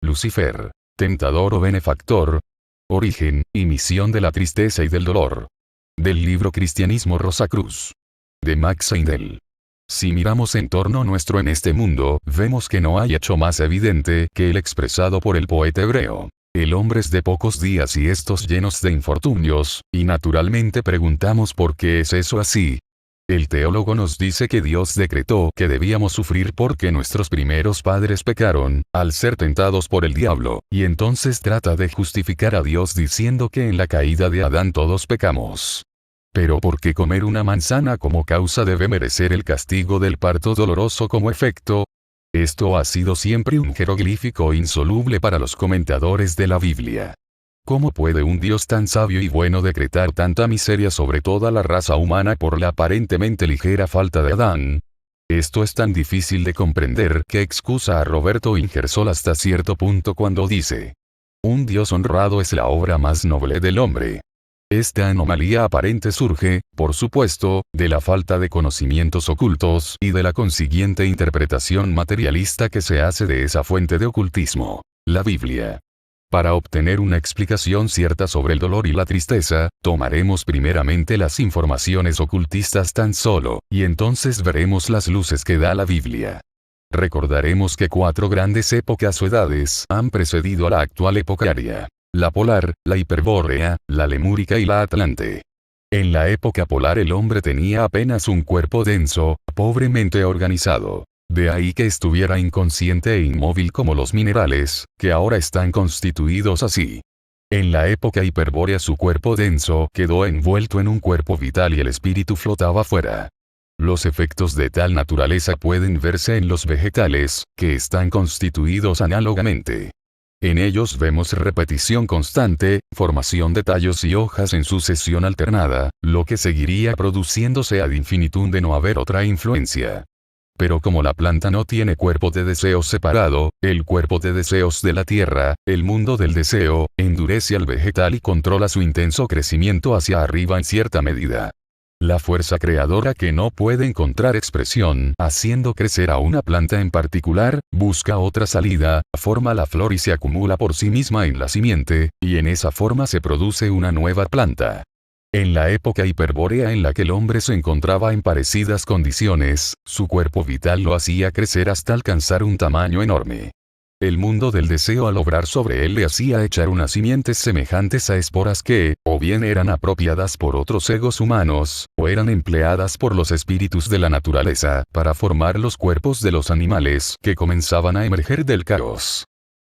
Lucifer, tentador o benefactor. Origen y misión de la tristeza y del dolor. Del libro Cristianismo Rosacruz. De Max Seidel. Si miramos en torno nuestro en este mundo, vemos que no hay hecho más evidente que el expresado por el poeta hebreo. El hombre es de pocos días y estos llenos de infortunios, y naturalmente preguntamos por qué es eso así. El teólogo nos dice que Dios decretó que debíamos sufrir porque nuestros primeros padres pecaron, al ser tentados por el diablo, y entonces trata de justificar a Dios diciendo que en la caída de Adán todos pecamos. Pero ¿por qué comer una manzana como causa debe merecer el castigo del parto doloroso como efecto? Esto ha sido siempre un jeroglífico insoluble para los comentadores de la Biblia. ¿Cómo puede un Dios tan sabio y bueno decretar tanta miseria sobre toda la raza humana por la aparentemente ligera falta de Adán? Esto es tan difícil de comprender que excusa a Roberto Ingersoll hasta cierto punto cuando dice: un Dios honrado es la obra más noble del hombre. Esta anomalía aparente surge, por supuesto, de la falta de conocimientos ocultos y de la consiguiente interpretación materialista que se hace de esa fuente de ocultismo, la Biblia. Para obtener una explicación cierta sobre el dolor y la tristeza, tomaremos primeramente las informaciones ocultistas tan solo, y entonces veremos las luces que da la Biblia. Recordaremos que 4 grandes épocas o edades han precedido a la actual época aria: la polar, la hiperbórea, la lemúrica y la atlante. En la época polar el hombre tenía apenas un cuerpo denso, pobremente organizado. De ahí que estuviera inconsciente e inmóvil como los minerales, que ahora están constituidos así. En la época hiperbórea su cuerpo denso quedó envuelto en un cuerpo vital y el espíritu flotaba fuera. Los efectos de tal naturaleza pueden verse en los vegetales, que están constituidos análogamente. En ellos vemos repetición constante, formación de tallos y hojas en sucesión alternada, lo que seguiría produciéndose ad infinitum de no haber otra influencia. Pero como la planta no tiene cuerpo de deseos separado, el cuerpo de deseos de la tierra, el mundo del deseo, endurece al vegetal y controla su intenso crecimiento hacia arriba en cierta medida. La fuerza creadora que no puede encontrar expresión, haciendo crecer a una planta en particular, busca otra salida, forma la flor y se acumula por sí misma en la simiente, y en esa forma se produce una nueva planta. En la época hiperbórea en la que el hombre se encontraba en parecidas condiciones, su cuerpo vital lo hacía crecer hasta alcanzar un tamaño enorme. El mundo del deseo al obrar sobre él le hacía echar unas simientes semejantes a esporas que, o bien eran apropiadas por otros egos humanos, o eran empleadas por los espíritus de la naturaleza, para formar los cuerpos de los animales que comenzaban a emerger del caos.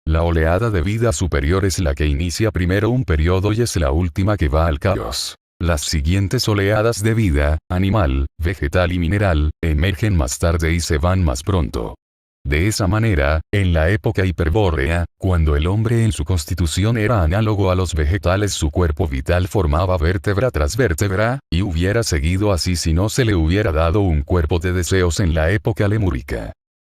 La oleada de vida superior es la que inicia primero un periodo y es la última que va al caos. Las siguientes oleadas de vida, animal, vegetal y mineral, emergen más tarde y se van más pronto. De esa manera, en la época hiperbórea, cuando el hombre en su constitución era análogo a los vegetales, su cuerpo vital formaba vértebra tras vértebra, y hubiera seguido así si no se le hubiera dado un cuerpo de deseos en la época lemúrica.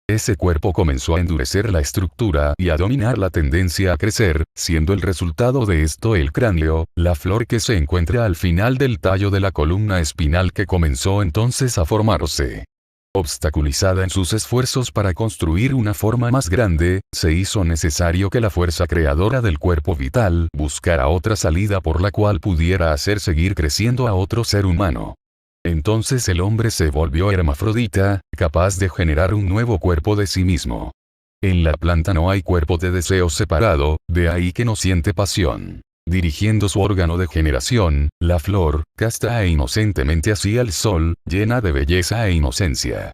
Ese cuerpo comenzó a endurecer la estructura y a dominar la tendencia a crecer, siendo el resultado de esto el cráneo, la flor que se encuentra al final del tallo de la columna espinal que comenzó entonces a formarse. Obstaculizada en sus esfuerzos para construir una forma más grande, se hizo necesario que la fuerza creadora del cuerpo vital buscara otra salida por la cual pudiera hacer seguir creciendo a otro ser humano. Entonces el hombre se volvió hermafrodita, capaz de generar un nuevo cuerpo de sí mismo. En la planta no hay cuerpo de deseo separado, de ahí que no siente pasión. Dirigiendo su órgano de generación, la flor, casta e inocentemente hacia el sol, llena de belleza e inocencia.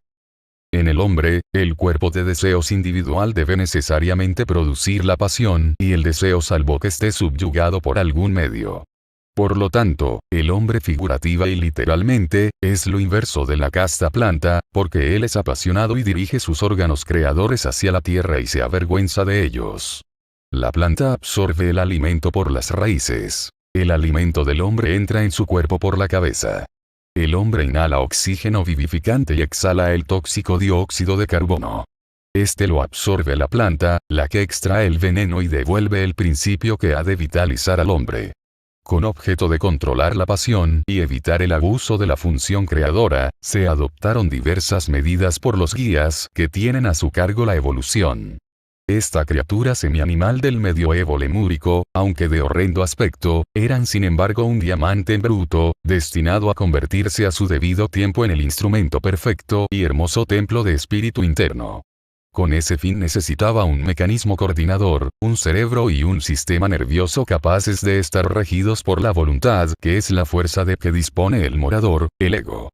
En el hombre, el cuerpo de deseos individual debe necesariamente producir la pasión y el deseo salvo que esté subyugado por algún medio. Por lo tanto, el hombre figurativa y literalmente, es lo inverso de la casta planta, porque él es apasionado y dirige sus órganos creadores hacia la tierra y se avergüenza de ellos. La planta absorbe el alimento por las raíces. El alimento del hombre entra en su cuerpo por la cabeza. El hombre inhala oxígeno vivificante y exhala el tóxico dióxido de carbono. Este lo absorbe la planta, la que extrae el veneno y devuelve el principio que ha de vitalizar al hombre. Con objeto de controlar la pasión y evitar el abuso de la función creadora, se adoptaron diversas medidas por los guías que tienen a su cargo la evolución. Esta criatura semi-animal del medioevo lemúrico, aunque de horrendo aspecto, eran sin embargo un diamante en bruto, destinado a convertirse a su debido tiempo en el instrumento perfecto y hermoso templo de espíritu interno. Con ese fin necesitaba un mecanismo coordinador, un cerebro y un sistema nervioso capaces de estar regidos por la voluntad, que es la fuerza de que dispone el morador, el ego.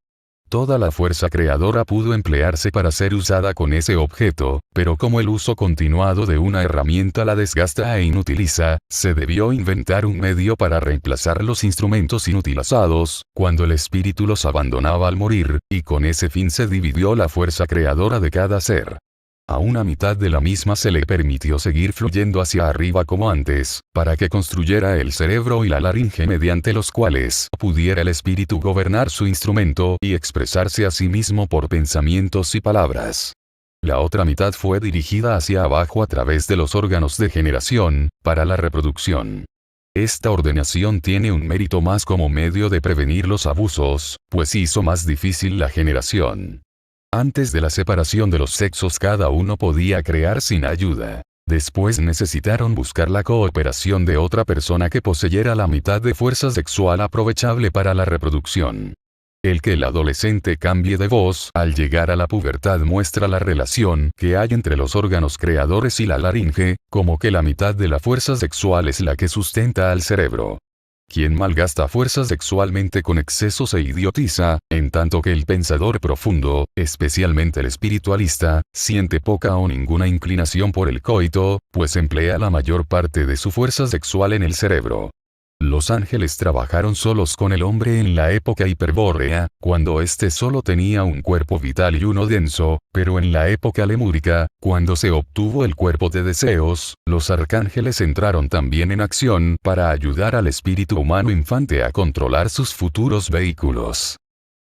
Toda la fuerza creadora pudo emplearse para ser usada con ese objeto, pero como el uso continuado de una herramienta la desgasta e inutiliza, se debió inventar un medio para reemplazar los instrumentos inutilizados, cuando el espíritu los abandonaba al morir, y con ese fin se dividió la fuerza creadora de cada ser. A una mitad de la misma se le permitió seguir fluyendo hacia arriba como antes, para que construyera el cerebro y la laringe mediante los cuales pudiera el espíritu gobernar su instrumento y expresarse a sí mismo por pensamientos y palabras. La otra mitad fue dirigida hacia abajo a través de los órganos de generación, para la reproducción. Esta ordenación tiene un mérito más como medio de prevenir los abusos, pues hizo más difícil la generación. Antes de la separación de los sexos cada uno podía crear sin ayuda. Después necesitaron buscar la cooperación de otra persona que poseyera la mitad de fuerza sexual aprovechable para la reproducción. El que el adolescente cambie de voz al llegar a la pubertad muestra la relación que hay entre los órganos creadores y la laringe, como que la mitad de la fuerza sexual es la que sustenta al cerebro. Quien malgasta fuerza sexualmente con exceso se idiotiza, en tanto que el pensador profundo, especialmente el espiritualista, siente poca o ninguna inclinación por el coito, pues emplea la mayor parte de su fuerza sexual en el cerebro. Los ángeles trabajaron solos con el hombre en la época hiperbórea, cuando éste solo tenía un cuerpo vital y uno denso, pero en la época lemúrica, cuando se obtuvo el cuerpo de deseos, los arcángeles entraron también en acción para ayudar al espíritu humano infante a controlar sus futuros vehículos.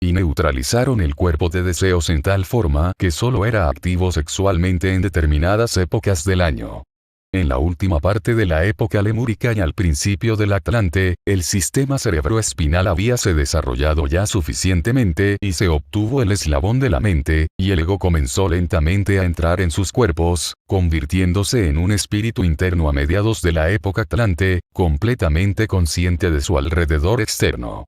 Y neutralizaron el cuerpo de deseos en tal forma que solo era activo sexualmente en determinadas épocas del año. En la última parte de la época lemúrica y al principio del Atlante, el sistema cerebroespinal habíase desarrollado ya suficientemente y se obtuvo el eslabón de la mente, y el ego comenzó lentamente a entrar en sus cuerpos, convirtiéndose en un espíritu interno a mediados de la época Atlante, completamente consciente de su alrededor externo.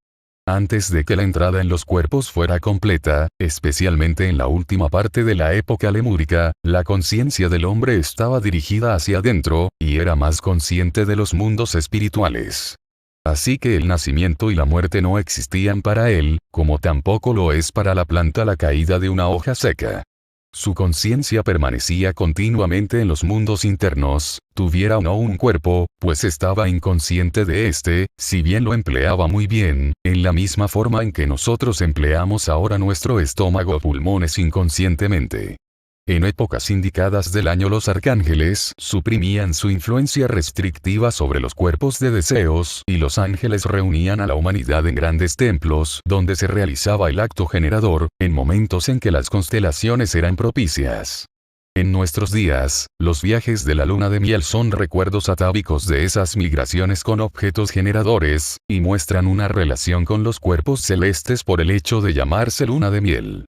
Antes de que la entrada en los cuerpos fuera completa, especialmente en la última parte de la época lemúrica, la conciencia del hombre estaba dirigida hacia adentro, y era más consciente de los mundos espirituales. Así que el nacimiento y la muerte no existían para él, como tampoco lo es para la planta la caída de una hoja seca. Su conciencia permanecía continuamente en los mundos internos, tuviera o no un cuerpo, pues estaba inconsciente de éste, si bien lo empleaba muy bien, en la misma forma en que nosotros empleamos ahora nuestro estómago o pulmones inconscientemente. En épocas indicadas del año los arcángeles suprimían su influencia restrictiva sobre los cuerpos de deseos y los ángeles reunían a la humanidad en grandes templos donde se realizaba el acto generador, en momentos en que las constelaciones eran propicias. En nuestros días, los viajes de la luna de miel son recuerdos atávicos de esas migraciones con objetos generadores, y muestran una relación con los cuerpos celestes por el hecho de llamarse luna de miel.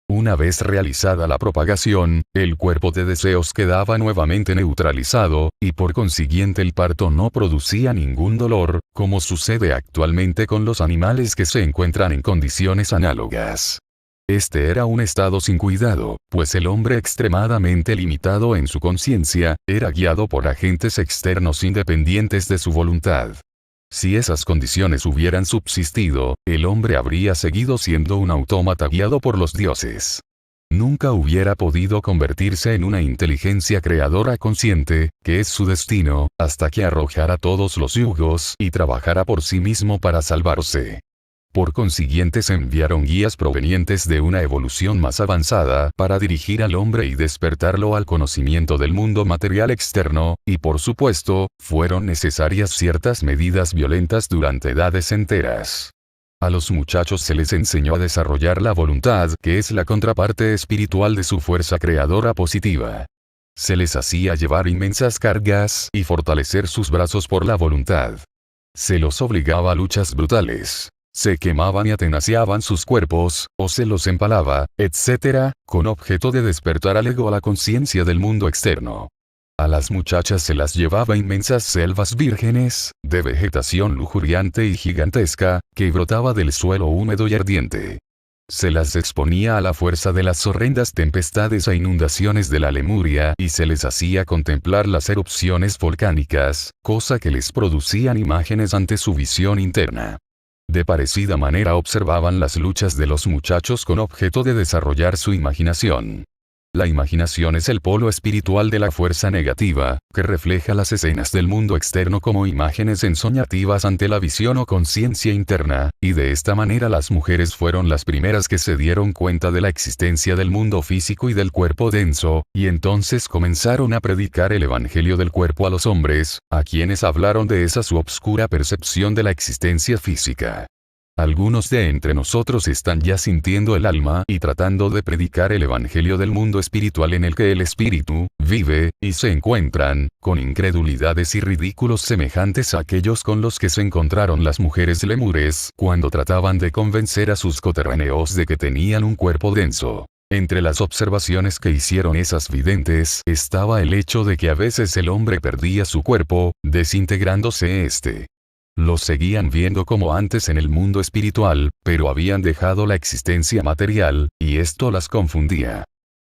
Una vez realizada la propagación, el cuerpo de deseos quedaba nuevamente neutralizado, y por consiguiente el parto no producía ningún dolor, como sucede actualmente con los animales que se encuentran en condiciones análogas. Este era un estado sin cuidado, pues el hombre extremadamente limitado en su conciencia, era guiado por agentes externos independientes de su voluntad. Si esas condiciones hubieran subsistido, el hombre habría seguido siendo un autómata guiado por los dioses. Nunca hubiera podido convertirse en una inteligencia creadora consciente, que es su destino, hasta que arrojara todos los yugos y trabajara por sí mismo para salvarse. Por consiguiente se enviaron guías provenientes de una evolución más avanzada para dirigir al hombre y despertarlo al conocimiento del mundo material externo, y por supuesto, fueron necesarias ciertas medidas violentas durante edades enteras. A los muchachos se les enseñó a desarrollar la voluntad, que es la contraparte espiritual de su fuerza creadora positiva. Se les hacía llevar inmensas cargas y fortalecer sus brazos por la voluntad. Se los obligaba a luchas brutales. Se quemaban y atenaciaban sus cuerpos, o se los empalaba, etc., con objeto de despertar al ego a la conciencia del mundo externo. A las muchachas se las llevaba a inmensas selvas vírgenes, de vegetación lujuriante y gigantesca, que brotaba del suelo húmedo y ardiente. Se las exponía a la fuerza de las horrendas tempestades e inundaciones de la Lemuria y se les hacía contemplar las erupciones volcánicas, cosa que les producían imágenes ante su visión interna. De parecida manera observaban las luchas de los muchachos con objeto de desarrollar su imaginación. La imaginación es el polo espiritual de la fuerza negativa, que refleja las escenas del mundo externo como imágenes ensoñativas ante la visión o conciencia interna, y de esta manera las mujeres fueron las primeras que se dieron cuenta de la existencia del mundo físico y del cuerpo denso, y entonces comenzaron a predicar el evangelio del cuerpo a los hombres, a quienes hablaron de esa su obscura percepción de la existencia física. Algunos de entre nosotros están ya sintiendo el alma y tratando de predicar el evangelio del mundo espiritual en el que el espíritu vive, y se encuentran, con incredulidades y ridículos semejantes a aquellos con los que se encontraron las mujeres lemures cuando trataban de convencer a sus coterráneos de que tenían un cuerpo denso. Entre las observaciones que hicieron esas videntes estaba el hecho de que a veces el hombre perdía su cuerpo, desintegrándose éste. Los seguían viendo como antes en el mundo espiritual, pero habían dejado la existencia material, y esto las confundía.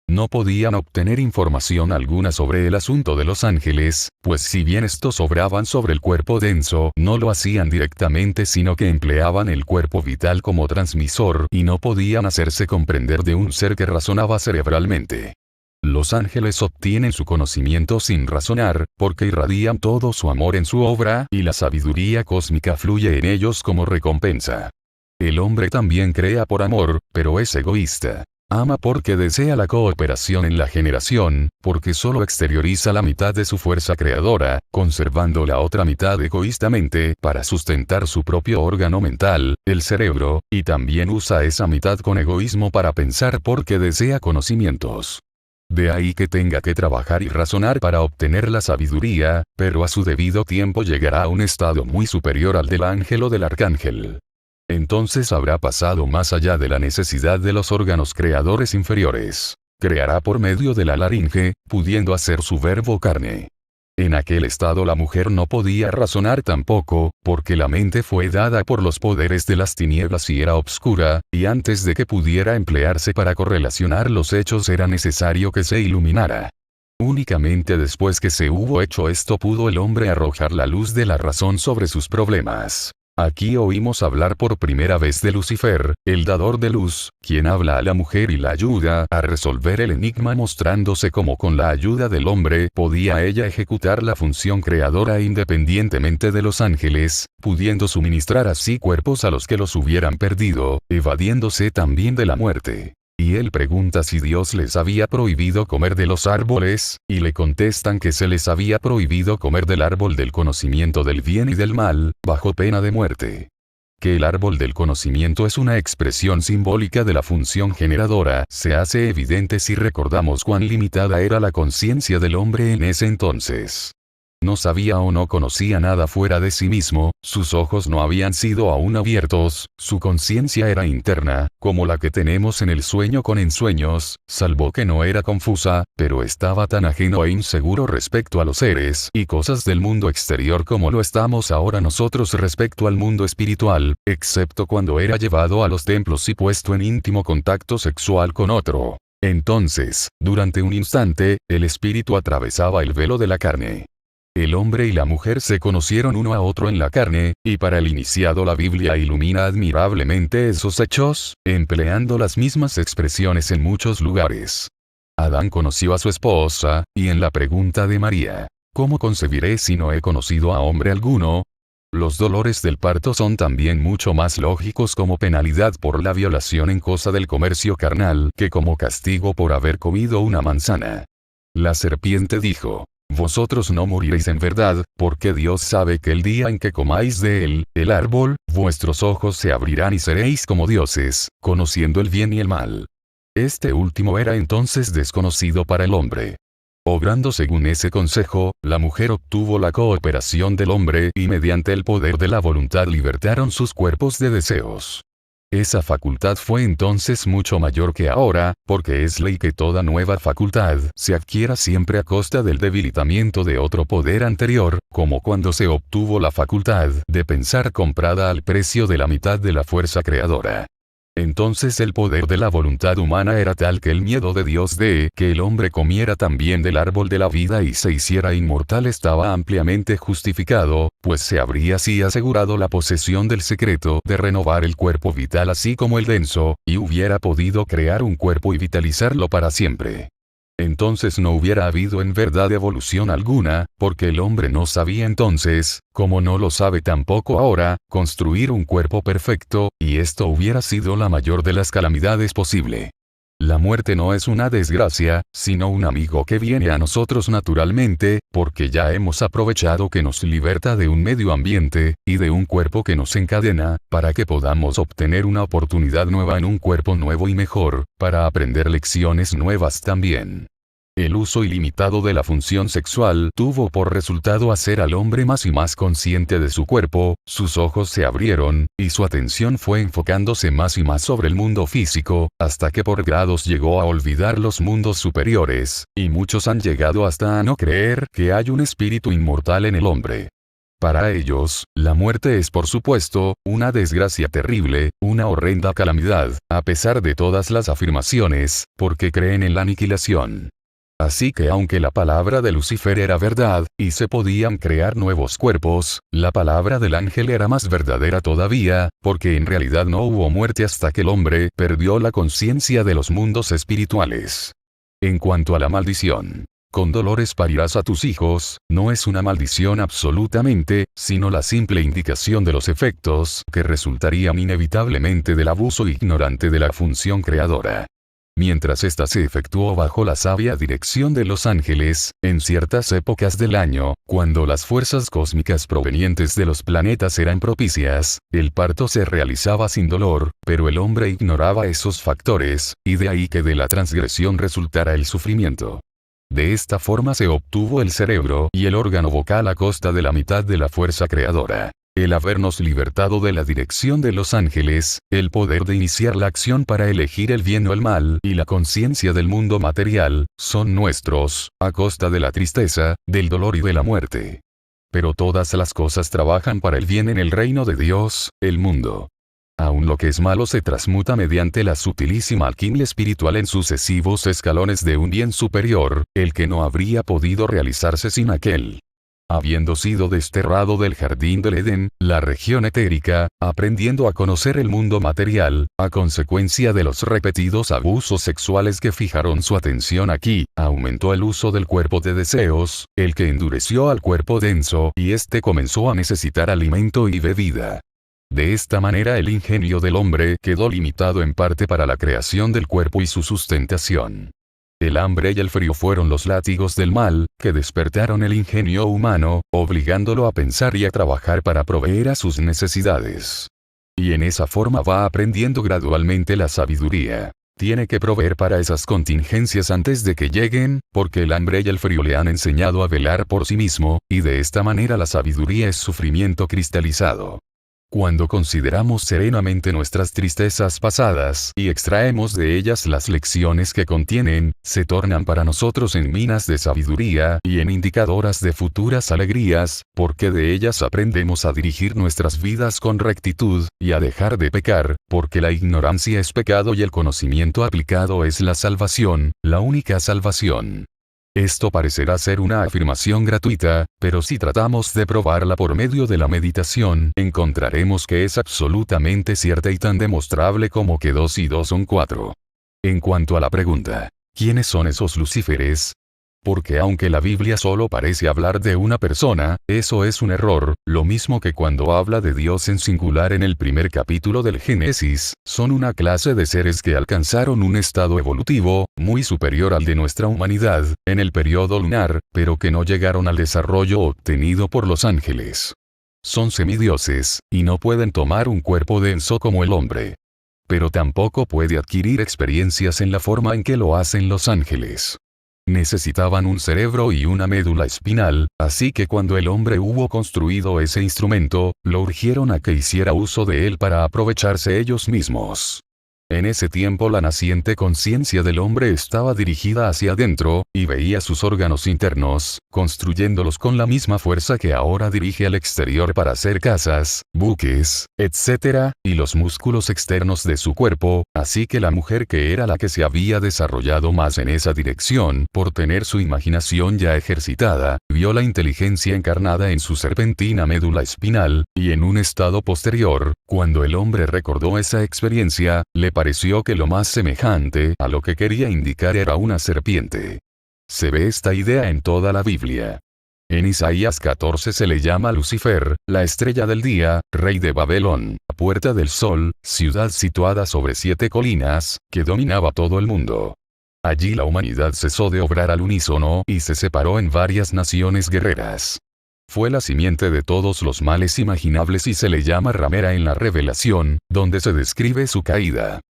No podían obtener información alguna sobre el asunto de los ángeles, pues si bien estos obraban sobre el cuerpo denso, no lo hacían directamente sino que empleaban el cuerpo vital como transmisor y no podían hacerse comprender de un ser que razonaba cerebralmente. Los ángeles obtienen su conocimiento sin razonar, porque irradian todo su amor en su obra, y la sabiduría cósmica fluye en ellos como recompensa. El hombre también crea por amor, pero es egoísta. Ama porque desea la cooperación en la generación, porque solo exterioriza la mitad de su fuerza creadora, conservando la otra mitad egoístamente para sustentar su propio órgano mental, el cerebro, y también usa esa mitad con egoísmo para pensar porque desea conocimientos. De ahí que tenga que trabajar y razonar para obtener la sabiduría, pero a su debido tiempo llegará a un estado muy superior al del ángel o del arcángel. Entonces habrá pasado más allá de la necesidad de los órganos creadores inferiores. Creará por medio de la laringe, pudiendo hacer su verbo carne. En aquel estado la mujer no podía razonar tampoco, porque la mente fue dada por los poderes de las tinieblas y era obscura, y antes de que pudiera emplearse para correlacionar los hechos era necesario que se iluminara. Únicamente después que se hubo hecho esto pudo el hombre arrojar la luz de la razón sobre sus problemas. Aquí oímos hablar por primera vez de Lucifer, el dador de luz, quien habla a la mujer y la ayuda a resolver el enigma mostrándose como con la ayuda del hombre podía ella ejecutar la función creadora independientemente de los ángeles, pudiendo suministrar así cuerpos a los que los hubieran perdido, evadiéndose también de la muerte. Y él pregunta si Dios les había prohibido comer de los árboles, y le contestan que se les había prohibido comer del árbol del conocimiento del bien y del mal, bajo pena de muerte. Que el árbol del conocimiento es una expresión simbólica de la función generadora, se hace evidente si recordamos cuán limitada era la conciencia del hombre en ese entonces. No sabía o no conocía nada fuera de sí mismo, sus ojos no habían sido aún abiertos, su conciencia era interna, como la que tenemos en el sueño con ensueños, salvo que no era confusa, pero estaba tan ajeno e inseguro respecto a los seres y cosas del mundo exterior como lo estamos ahora nosotros respecto al mundo espiritual, excepto cuando era llevado a los templos y puesto en íntimo contacto sexual con otro. Entonces, durante un instante, el espíritu atravesaba el velo de la carne. El hombre y la mujer se conocieron uno a otro en la carne, y para el iniciado la Biblia ilumina admirablemente esos hechos, empleando las mismas expresiones en muchos lugares. Adán conoció a su esposa, y en la pregunta de María, ¿cómo concebiré si no he conocido a hombre alguno? Los dolores del parto son también mucho más lógicos como penalidad por la violación en cosa del comercio carnal que como castigo por haber comido una manzana. La serpiente dijo, vosotros no moriréis en verdad, porque Dios sabe que el día en que comáis de él, el árbol, vuestros ojos se abrirán y seréis como dioses, conociendo el bien y el mal. Este último era entonces desconocido para el hombre. Obrando según ese consejo, la mujer obtuvo la cooperación del hombre y mediante el poder de la voluntad libertaron sus cuerpos de deseos. Esa facultad fue entonces mucho mayor que ahora, porque es ley que toda nueva facultad se adquiera siempre a costa del debilitamiento de otro poder anterior, como cuando se obtuvo la facultad de pensar comprada al precio de la mitad de la fuerza creadora. Entonces el poder de la voluntad humana era tal que el miedo de Dios de que el hombre comiera también del árbol de la vida y se hiciera inmortal estaba ampliamente justificado, pues se habría así asegurado la posesión del secreto de renovar el cuerpo vital así como el denso, y hubiera podido crear un cuerpo y vitalizarlo para siempre. Entonces no hubiera habido en verdad evolución alguna, porque el hombre no sabía entonces, como no lo sabe tampoco ahora, construir un cuerpo perfecto, y esto hubiera sido la mayor de las calamidades posible. La muerte no es una desgracia, sino un amigo que viene a nosotros naturalmente, porque ya hemos aprovechado que nos liberta de un medio ambiente, y de un cuerpo que nos encadena, para que podamos obtener una oportunidad nueva en un cuerpo nuevo y mejor, para aprender lecciones nuevas también. El uso ilimitado de la función sexual tuvo por resultado hacer al hombre más y más consciente de su cuerpo, sus ojos se abrieron, y su atención fue enfocándose más y más sobre el mundo físico, hasta que por grados llegó a olvidar los mundos superiores, y muchos han llegado hasta a no creer que hay un espíritu inmortal en el hombre. Para ellos, la muerte es por supuesto, una desgracia terrible, una horrenda calamidad, a pesar de todas las afirmaciones, porque creen en la aniquilación. Así que aunque la palabra de Lucifer era verdad, y se podían crear nuevos cuerpos, la palabra del ángel era más verdadera todavía, porque en realidad no hubo muerte hasta que el hombre perdió la conciencia de los mundos espirituales. En cuanto a la maldición, con dolores parirás a tus hijos, no es una maldición absolutamente, sino la simple indicación de los efectos que resultarían inevitablemente del abuso ignorante de la función creadora. Mientras ésta se efectuó bajo la sabia dirección de los ángeles, en ciertas épocas del año, cuando las fuerzas cósmicas provenientes de los planetas eran propicias, el parto se realizaba sin dolor, pero el hombre ignoraba esos factores, y de ahí que de la transgresión resultara el sufrimiento. De esta forma se obtuvo el cerebro y el órgano vocal a costa de la mitad de la fuerza creadora. El habernos libertado de la dirección de los ángeles, el poder de iniciar la acción para elegir el bien o el mal y la conciencia del mundo material, son nuestros, a costa de la tristeza, del dolor y de la muerte. Pero todas las cosas trabajan para el bien en el reino de Dios, el mundo. Aun lo que es malo se transmuta mediante la sutilísima alquimia espiritual en sucesivos escalones de un bien superior, el que no habría podido realizarse sin aquel. Habiendo sido desterrado del jardín del Edén, la región etérica, aprendiendo a conocer el mundo material, a consecuencia de los repetidos abusos sexuales que fijaron su atención aquí, aumentó el uso del cuerpo de deseos, el que endureció al cuerpo denso y éste comenzó a necesitar alimento y bebida. De esta manera el ingenio del hombre quedó limitado en parte para la creación del cuerpo y su sustentación. El hambre y el frío fueron los látigos del mal, que despertaron el ingenio humano, obligándolo a pensar y a trabajar para proveer a sus necesidades. Y en esa forma va aprendiendo gradualmente la sabiduría. Tiene que proveer para esas contingencias antes de que lleguen, porque el hambre y el frío le han enseñado a velar por sí mismo, y de esta manera la sabiduría es sufrimiento cristalizado. Cuando consideramos serenamente nuestras tristezas pasadas y extraemos de ellas las lecciones que contienen, se tornan para nosotros en minas de sabiduría y en indicadoras de futuras alegrías, porque de ellas aprendemos a dirigir nuestras vidas con rectitud, y a dejar de pecar, porque la ignorancia es pecado y el conocimiento aplicado es la salvación, la única salvación. Esto parecerá ser una afirmación gratuita, pero si tratamos de probarla por medio de la meditación, encontraremos que es absolutamente cierta y tan demostrable como que 2 y 2 son 4. En cuanto a la pregunta, ¿quiénes son esos lucíferes? Porque aunque la Biblia solo parece hablar de una persona, eso es un error, lo mismo que cuando habla de Dios en singular en el primer capítulo del Génesis, son una clase de seres que alcanzaron un estado evolutivo, muy superior al de nuestra humanidad, en el periodo lunar, pero que no llegaron al desarrollo obtenido por los ángeles. Son semidioses, y no pueden tomar un cuerpo denso como el hombre. Pero tampoco puede adquirir experiencias en la forma en que lo hacen los ángeles. necesitaban un cerebro y una médula espinal, así que cuando el hombre hubo construido ese instrumento, lo urgieron a que hiciera uso de él para aprovecharse ellos mismos. En ese tiempo la naciente conciencia del hombre estaba dirigida hacia adentro, y veía sus órganos internos, construyéndolos con la misma fuerza que ahora dirige al exterior para hacer casas, buques, etc., y los músculos externos de su cuerpo, así que la mujer que era la que se había desarrollado más en esa dirección, por tener su imaginación ya ejercitada, vio la inteligencia encarnada en su serpentina médula espinal, y en un estado posterior, cuando el hombre recordó esa experiencia, le pareció que lo más semejante a lo que quería indicar era una serpiente. Se ve esta idea en toda la Biblia. En Isaías 14 se le llama Lucifer, la estrella del día, rey de Babelón, puerta del sol, ciudad situada sobre 7 colinas, que dominaba todo el mundo. Allí la humanidad cesó de obrar al unísono y se separó en varias naciones guerreras. Fue la simiente de todos los males imaginables y se le llama ramera en la Revelación, donde se describe su caída.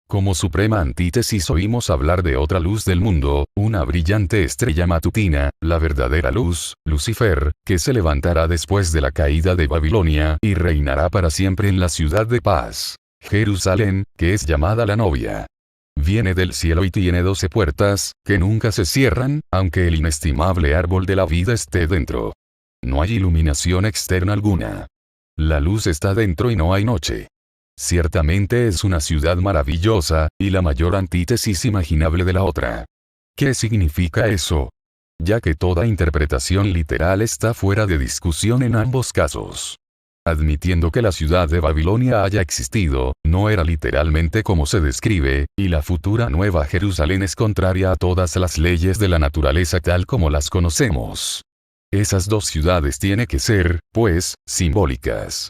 Como suprema antítesis oímos hablar de otra luz del mundo, una brillante estrella matutina, la verdadera luz, Lucifer, que se levantará después de la caída de Babilonia y reinará para siempre en la ciudad de paz, Jerusalén, que es llamada la novia. Viene del cielo y tiene 12 puertas, que nunca se cierran, aunque el inestimable árbol de la vida esté dentro. No hay iluminación externa alguna. La luz está dentro y no hay noche. Ciertamente es una ciudad maravillosa, y la mayor antítesis imaginable de la otra. ¿Qué significa eso? Ya que toda interpretación literal está fuera de discusión en ambos casos. Admitiendo que la ciudad de Babilonia haya existido, no era literalmente como se describe, y la futura Nueva Jerusalén es contraria a todas las leyes de la naturaleza tal como las conocemos. Esas dos ciudades tienen que ser, pues, simbólicas.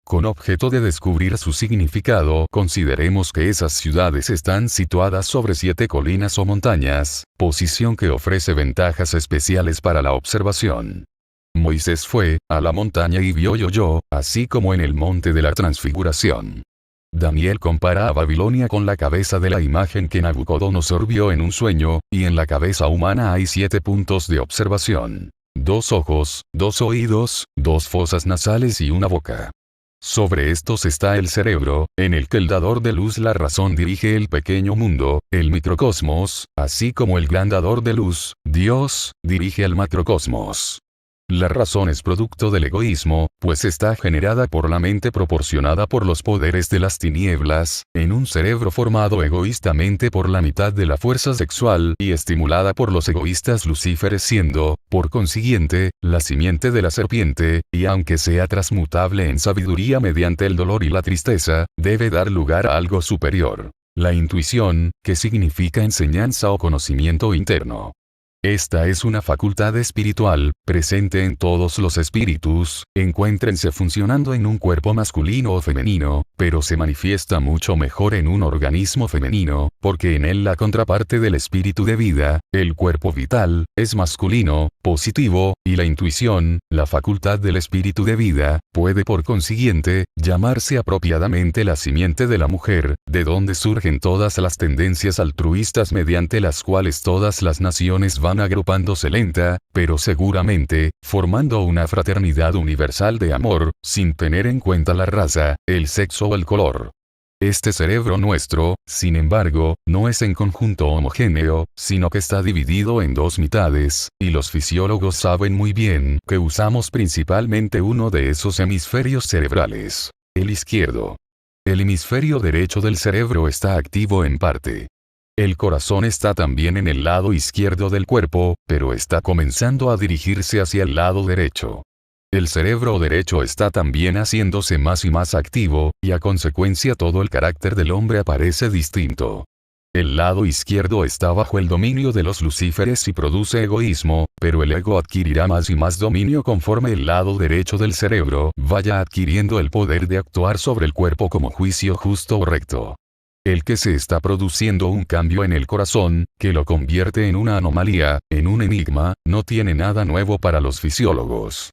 Con objeto de descubrir su significado, consideremos que esas ciudades están situadas sobre 7 colinas o montañas, posición que ofrece ventajas especiales para la observación. Moisés fue a la montaña y vio yo, así como en el monte de la transfiguración. Daniel compara a Babilonia con la cabeza de la imagen que Nabucodonosor vio en un sueño, y en la cabeza humana hay 7 puntos de observación: 2 ojos, 2 oídos, 2 fosas nasales y una boca. Sobre estos está el cerebro, en el que el dador de luz la razón dirige el pequeño mundo, el microcosmos, así como el gran dador de luz, Dios, dirige al macrocosmos. La razón es producto del egoísmo, pues está generada por la mente proporcionada por los poderes de las tinieblas, en un cerebro formado egoístamente por la mitad de la fuerza sexual y estimulada por los egoístas lucíferes siendo, por consiguiente, la simiente de la serpiente, y aunque sea transmutable en sabiduría mediante el dolor y la tristeza, debe dar lugar a algo superior. La intuición, que significa enseñanza o conocimiento interno. Esta es una facultad espiritual, presente en todos los espíritus, encuéntrense funcionando en un cuerpo masculino o femenino, pero se manifiesta mucho mejor en un organismo femenino, porque en él la contraparte del espíritu de vida, el cuerpo vital, es masculino, positivo, y la intuición, la facultad del espíritu de vida, puede por consiguiente, llamarse apropiadamente la simiente de la mujer, de donde surgen todas las tendencias altruistas mediante las cuales todas las naciones van agrupándose lenta, pero seguramente, formando una fraternidad universal de amor, sin tener en cuenta la raza, el sexo o el color. Este cerebro nuestro, sin embargo, no es en conjunto homogéneo, sino que está dividido en 2 mitades, y los fisiólogos saben muy bien que usamos principalmente uno de esos hemisferios cerebrales, el izquierdo. El hemisferio derecho del cerebro está activo en parte. El corazón está también en el lado izquierdo del cuerpo, pero está comenzando a dirigirse hacia el lado derecho. El cerebro derecho está también haciéndose más y más activo, y a consecuencia todo el carácter del hombre aparece distinto. El lado izquierdo está bajo el dominio de los lucíferes y produce egoísmo, pero el ego adquirirá más y más dominio conforme el lado derecho del cerebro vaya adquiriendo el poder de actuar sobre el cuerpo como juicio justo o recto. El que se está produciendo un cambio en el corazón, que lo convierte en una anomalía, en un enigma, no tiene nada nuevo para los fisiólogos.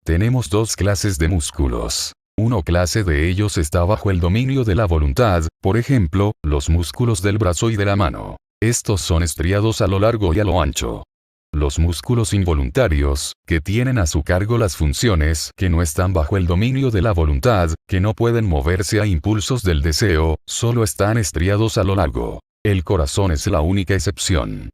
Tenemos 2 clases de músculos. Una clase de ellos está bajo el dominio de la voluntad, por ejemplo, los músculos del brazo y de la mano. Estos son estriados a lo largo y a lo ancho. Los músculos involuntarios, que tienen a su cargo las funciones que no están bajo el dominio de la voluntad, que no pueden moverse a impulsos del deseo, solo están estriados a lo largo. El corazón es la única excepción.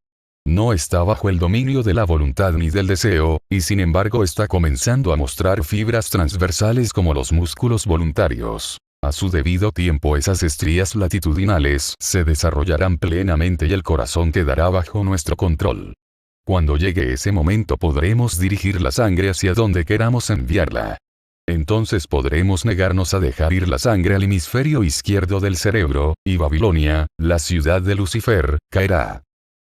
No está bajo el dominio de la voluntad ni del deseo, y sin embargo está comenzando a mostrar fibras transversales como los músculos voluntarios. A su debido tiempo esas estrías latitudinales se desarrollarán plenamente y el corazón quedará bajo nuestro control. Cuando llegue ese momento podremos dirigir la sangre hacia donde queramos enviarla. Entonces podremos negarnos a dejar ir la sangre al hemisferio izquierdo del cerebro, y Babilonia, la ciudad de Lucifer, caerá.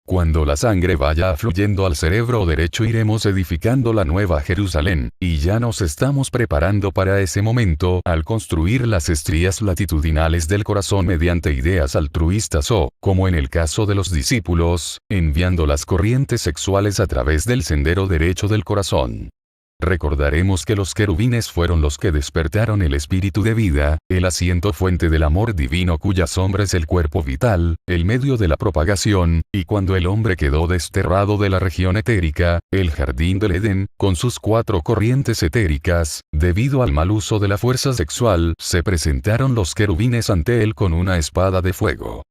Cuando la sangre vaya afluyendo al cerebro derecho iremos edificando la nueva Jerusalén, y ya nos estamos preparando para ese momento al construir las estrías latitudinales del corazón mediante ideas altruistas o, como en el caso de los discípulos, enviando las corrientes sexuales a través del sendero derecho del corazón. Recordaremos que los querubines fueron los que despertaron el espíritu de vida, el asiento fuente del amor divino cuya sombra es el cuerpo vital, el medio de la propagación, y cuando el hombre quedó desterrado de la región etérica, el jardín del Edén, con sus 4 corrientes etéricas, debido al mal uso de la fuerza sexual, se presentaron los querubines ante él con una espada de fuego.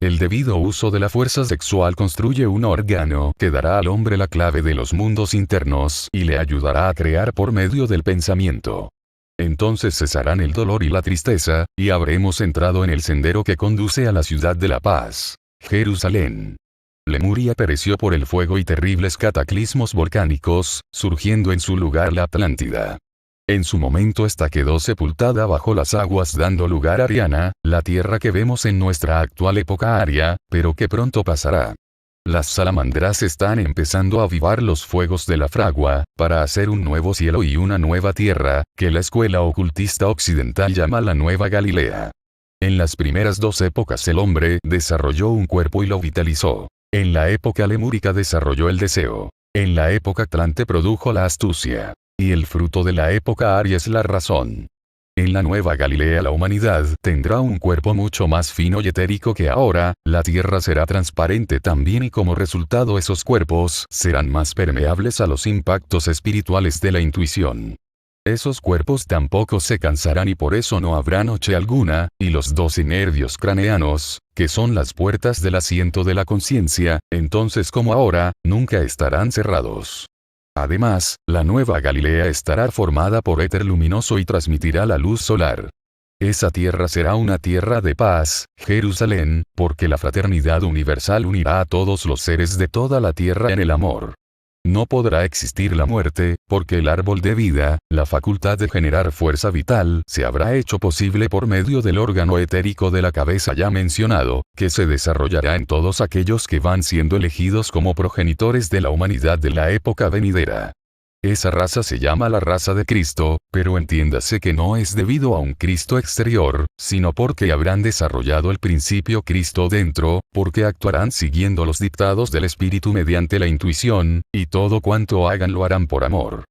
El debido uso de la fuerza sexual construye un órgano que dará al hombre la clave de los mundos internos y le ayudará a crear por medio del pensamiento. Entonces cesarán el dolor y la tristeza, y habremos entrado en el sendero que conduce a la ciudad de la paz, Jerusalén. Lemuria pereció por el fuego y terribles cataclismos volcánicos, surgiendo en su lugar la Atlántida. En su momento esta quedó sepultada bajo las aguas dando lugar a Ariana, la tierra que vemos en nuestra actual época aria, pero que pronto pasará. Las salamandras están empezando a avivar los fuegos de la fragua, para hacer un nuevo cielo y una nueva tierra, que la escuela ocultista occidental llama la Nueva Galilea. En las primeras 2 épocas el hombre desarrolló un cuerpo y lo vitalizó. En la época lemúrica desarrolló el deseo. En la época atlante produjo la astucia. Y el fruto de la época aria es la razón. En la Nueva Galilea la humanidad tendrá un cuerpo mucho más fino y etérico que ahora, la tierra será transparente también y como resultado esos cuerpos serán más permeables a los impactos espirituales de la intuición. Esos cuerpos tampoco se cansarán y por eso no habrá noche alguna, y los 12 nervios craneanos, que son las puertas del asiento de la conciencia, entonces como ahora, nunca estarán cerrados. Además, la Nueva Galilea estará formada por éter luminoso y transmitirá la luz solar. Esa tierra será una tierra de paz, Jerusalén, porque la fraternidad universal unirá a todos los seres de toda la tierra en el amor. No podrá existir la muerte, porque el árbol de vida, la facultad de generar fuerza vital, se habrá hecho posible por medio del órgano etérico de la cabeza ya mencionado, que se desarrollará en todos aquellos que van siendo elegidos como progenitores de la humanidad de la época venidera. Esa raza se llama la raza de Cristo, pero entiéndase que no es debido a un Cristo exterior, sino porque habrán desarrollado el principio Cristo dentro, porque actuarán siguiendo los dictados del Espíritu mediante la intuición, y todo cuanto hagan lo harán por amor.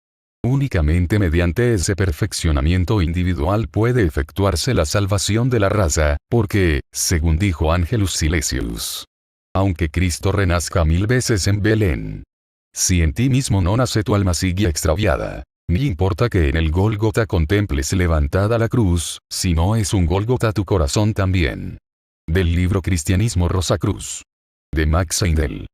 Únicamente mediante ese perfeccionamiento individual puede efectuarse la salvación de la raza, porque, según dijo Angelus Silesius, aunque Cristo renazca 1000 veces en Belén, si en ti mismo no nace tu alma sigue extraviada. Ni importa que en el Gólgota contemples levantada la cruz, si no es un Gólgota tu corazón también. Del libro Cristianismo Rosacruz. De Max Heindel.